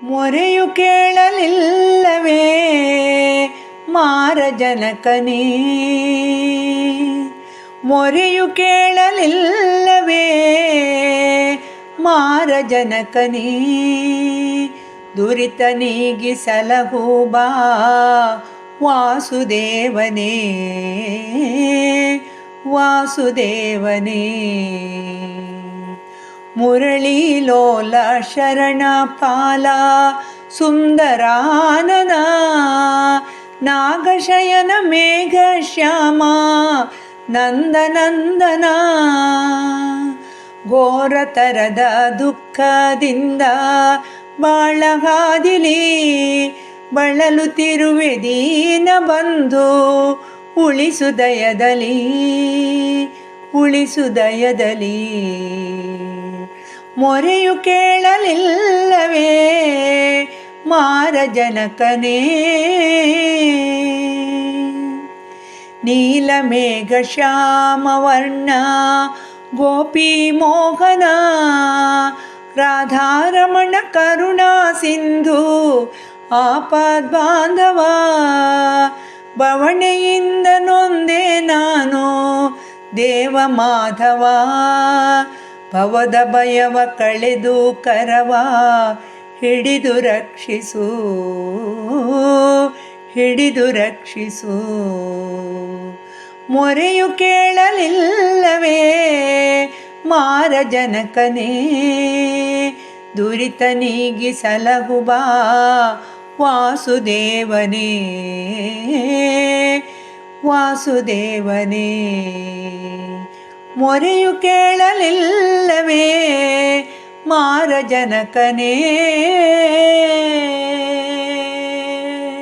ಮೊರೆಯು ಕೇಳಲಿಲ್ಲವೇ ಮಾರಜನಕನೇ, ಮೊರೆಯು ಕೇಳಲಿಲ್ಲವೇ ಮಾರಜನಕನೇ, ದುರಿತ ನೀಗಿಸಲಹು ಬಾ ವಾಸುದೇವನೇ, ವಾಸುದೇವನೇ. ಮುರಳೀಲೋಲ ಶರಣಪಾಲ ಸುಂದರಾನನ, ನಾಗಶಯನ ಮೇಘಶ್ಯಾಮ ನಂದನಂದನ, ಘೋರತರದ ದುಃಖದಿಂದ ಬಾಳಹಾದಿಲಿ ಬಳಲುತ್ತಿರುವೆ ದೀನ ಬಂಧು, ಉಳಿಸು ದಯದಲ್ಲಿ, ಉಳಿಸು ದಯದಲ್ಲಿ. ಮೊರೆಯು ಕೇಳಲಿಲ್ಲವೇ ಮಾರಜನಕನೇ, ನೀಲಮೇಘ ಶ್ಯಾಮವರ್ಣ ಗೋಪಿ ಮೋಹನ, ರಾಧಾರಮಣ ಕರುಣಾ ಸಿಂಧು ಆಪದ್ಬಾಂಧವ, ಬವಣೆಯಿಂದ ನೊಂದೆ ನಾನು ದೇವ ಮಾಧವ, ಭವದ ಭಯವ ಕಳೆದು ಕರವ ಹಿಡಿದು ರಕ್ಷಿಸು, ಹಿಡಿದು ರಕ್ಷಿಸು. ಮೊರೆಯು ಕೇಳಲಿಲ್ಲವೇ ಮಾರಜನಕನೇ, ದುರಿತ ನೀಗಿಸಲಹು ಬಾ ವಾಸುದೇವನೇ, ವಾಸುದೇವನೇ. ಮೊರೆಯು ಕೇಳಲಿಲ್ಲವೇ ಮಾರಜನಕನೇ.